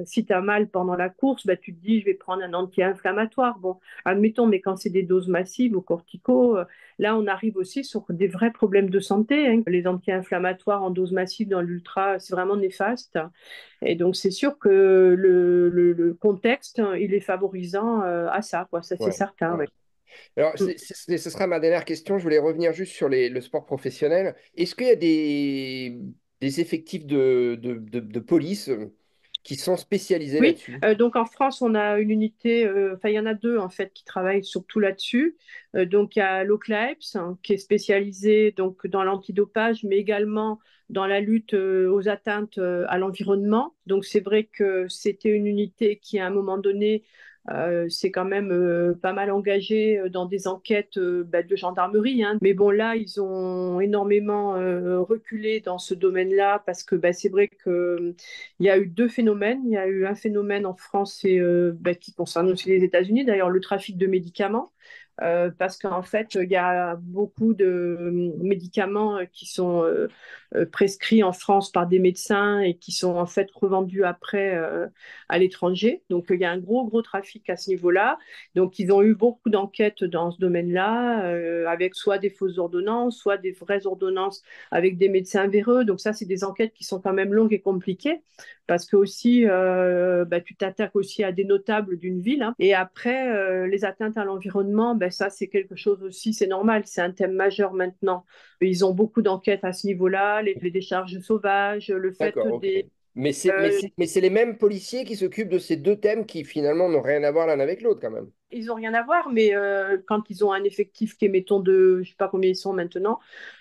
si tu as mal pendant la course, tu te dis, je vais prendre un anti-inflammatoire. Bon, admettons, mais quand c'est des doses massives au cortico, là, on arrive aussi sur des vrais problèmes de santé, hein. Les anti-inflammatoires en dose massive dans l'ultra, c'est vraiment néfaste. Et donc, c'est sûr que le contexte, il est favorisant à ça, quoi. Ça, c'est ouais, certain, ouais. oui. Alors, Mm. ce sera ma dernière question. Je voulais revenir juste sur le sport professionnel. Est-ce qu'il y a des effectifs de police qui sont spécialisés Oui, là-dessus? donc en France, on a une unité, enfin il y en a deux en fait qui travaillent surtout là-dessus. Donc il y a l'OCLAEPS hein, qui est spécialisé donc dans l'antidopage, mais également dans la lutte aux atteintes à l'environnement. Donc c'est vrai que c'était une unité qui à un moment donné s'est quand même pas mal engagée dans des enquêtes de gendarmerie, hein. Mais bon là, ils ont énormément reculé dans ce domaine-là parce que c'est vrai que il y a eu deux phénomènes. Il y a eu un phénomène en France et, qui concerne aussi les États-Unis, d'ailleurs le trafic de médicaments. Parce qu'en fait, il y a beaucoup de médicaments qui sont prescrits en France par des médecins et qui sont en fait revendus après à l'étranger. Donc, il y a un gros, gros trafic à ce niveau-là. Donc, ils ont eu beaucoup d'enquêtes dans ce domaine-là, avec soit des fausses ordonnances, soit des vraies ordonnances avec des médecins véreux. Donc, ça, c'est des enquêtes qui sont quand même longues et compliquées parce que aussi, tu t'attaques aussi à des notables d'une ville, hein. Et après, les atteintes à l'environnement, ça, c'est quelque chose aussi, c'est normal, c'est un thème majeur maintenant. Ils ont beaucoup d'enquêtes à ce niveau-là, les décharges sauvages, le fait D'accord, ok. des... Mais euh, mais c'est les mêmes policiers qui s'occupent de ces deux thèmes qui finalement n'ont rien à voir l'un avec l'autre quand même. ils n'ont rien à voir, mais quand ils ont un effectif qui est, mettons, de, je ne sais pas combien ils sont maintenant,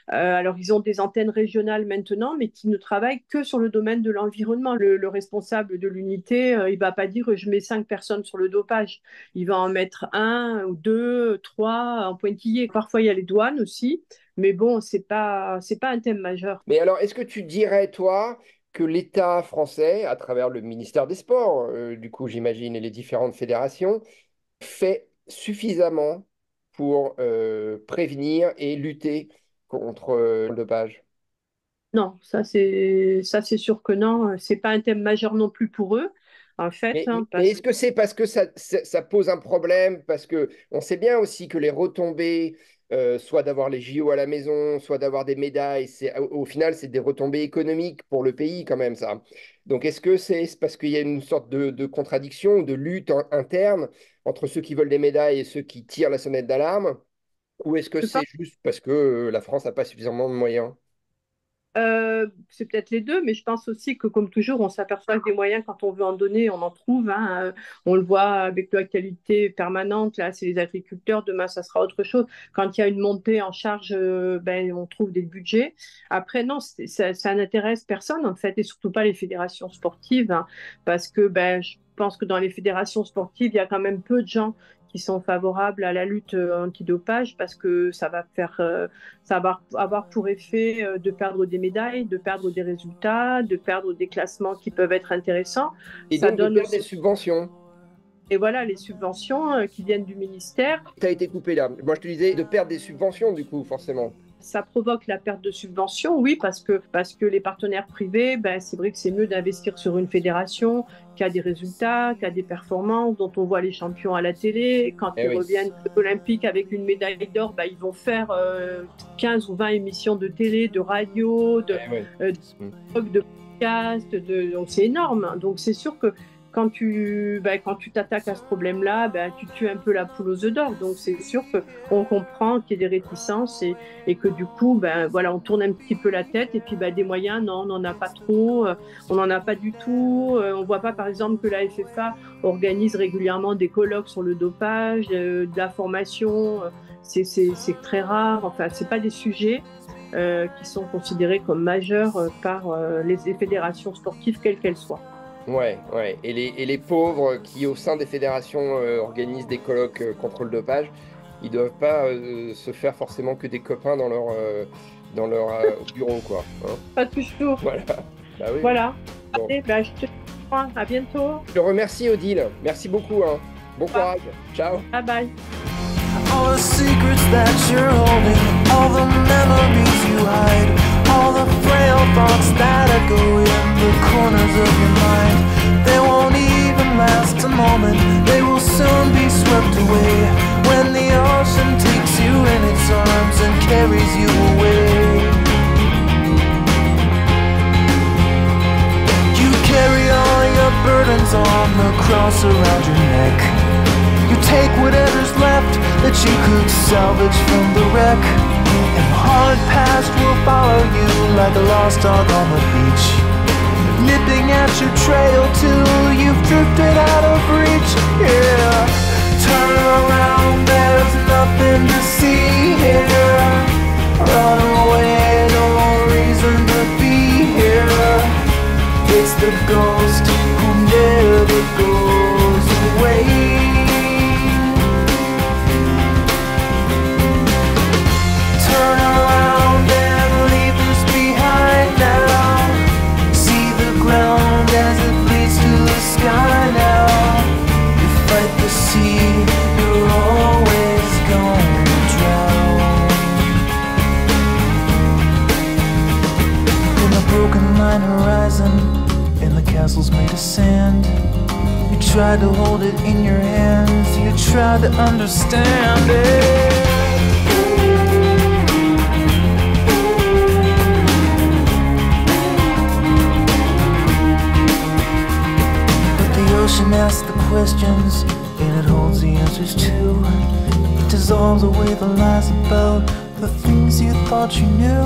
alors ils ont des antennes régionales maintenant, mais qui ne travaillent que sur le domaine de l'environnement. Le responsable de l'unité, il ne va pas dire je mets 5 personnes sur le dopage. Il va en mettre un ou deux, trois en pointillé. Parfois il y a les douanes aussi, mais bon, c'est pas un thème majeur. Mais alors, est-ce que tu dirais, toi, que l'État français, à travers le ministère des Sports, du coup, j'imagine, et les différentes fédérations, fait suffisamment pour prévenir et lutter contre le dopage? Non, ça c'est sûr que non. C'est pas un thème majeur non plus pour eux, en fait, hein, Mais parce est-ce que c'est parce que ça pose un problème? Parce que on sait bien aussi que les retombées soit d'avoir les JO à la maison, soit d'avoir des médailles. Au final, c'est des retombées économiques pour le pays quand même, ça. Donc, est-ce que c'est parce qu'il y a une sorte de contradiction, de lutte interne entre ceux qui veulent des médailles et ceux qui tirent la sonnette d'alarme? Ou est-ce que Je c'est pense juste parce que la France n'a pas suffisamment de moyens? C'est peut-être les deux, mais je pense aussi que, comme toujours, on s'aperçoit que des moyens, quand on veut en donner, on en trouve, hein. On le voit avec l'actualité permanente. Là, c'est les agriculteurs. Demain, ça sera autre chose. Quand il y a une montée en charge, ben, on trouve des budgets. Après, non, ça n'intéresse personne, en fait, et surtout pas les fédérations sportives, hein, parce que ben, je pense que dans les fédérations sportives, il y a quand même peu de gens qui sont favorables à la lutte antidopage parce que ça va avoir pour effet de perdre des médailles, de perdre des résultats, de perdre des classements qui peuvent être intéressants. Et Ça donc de donne perdre des aussi, subventions. et voilà, les subventions qui viennent du ministère. Tu as été coupé là. Moi, je te disais de perdre des subventions, du coup, forcément. Ça provoque la perte de subventions, oui, parce que les partenaires privés, ben, c'est vrai que c'est mieux d'investir sur une fédération qui a des résultats, qui a des performances, dont on voit les champions à la télé. Quand Eh ils oui. reviennent olympiques avec une médaille d'or, ben, ils vont faire 15 ou 20 émissions de télé, de radio, Eh oui. de podcast, donc c'est énorme. Donc c'est sûr que quand tu t'attaques à ce problème-là, tu tues un peu la poule aux œufs d'or. Donc c'est sûr qu'on comprend qu'il y ait des réticences et que du coup, voilà, on tourne un petit peu la tête. Et puis des moyens, non, on n'en a pas trop, on n'en a pas du tout. On ne voit pas par exemple que la FFA organise régulièrement des colloques sur le dopage, de la formation. C'est très rare. Enfin, c'est pas des sujets qui sont considérés comme majeurs par les fédérations sportives, quelles qu'elles soient. Ouais, ouais. Et les pauvres qui, au sein des fédérations, organisent des colloques contre le dopage, ils doivent pas se faire forcément que des copains dans leur bureau, quoi. Hein. Pas toujours. Voilà. Bah oui. Voilà. Bon. Allez, je te dis à bientôt. Je te remercie, Odile. Merci beaucoup, hein. Bon courage. Ciao. Bye bye. All the secrets that you're holding, all the memories you hide, all the frail thoughts that echo in the corners of your mind. They won't even last a moment, they will soon be swept away when the ocean takes you in its arms and carries you away. You carry all your burdens on the cross around your neck. You take whatever's left that you could salvage from the wreck, and the hard past will follow you like a lost dog on the beach, nipping at your trail till you've drifted out of reach. Yeah, turn around, there's nothing to see here. Run away, no reason to be here. It's the ghost who never goes away. Turn around and leave this behind now. See the ground as it leads to the sky now. You fight the sea, you're always gonna drown. In the broken line horizon, in the castles made of sand, you tried to hold it in your hands, you tried to understand it. The ocean asks the questions, and it holds the answers too. It dissolves away the lies about the things you thought you knew.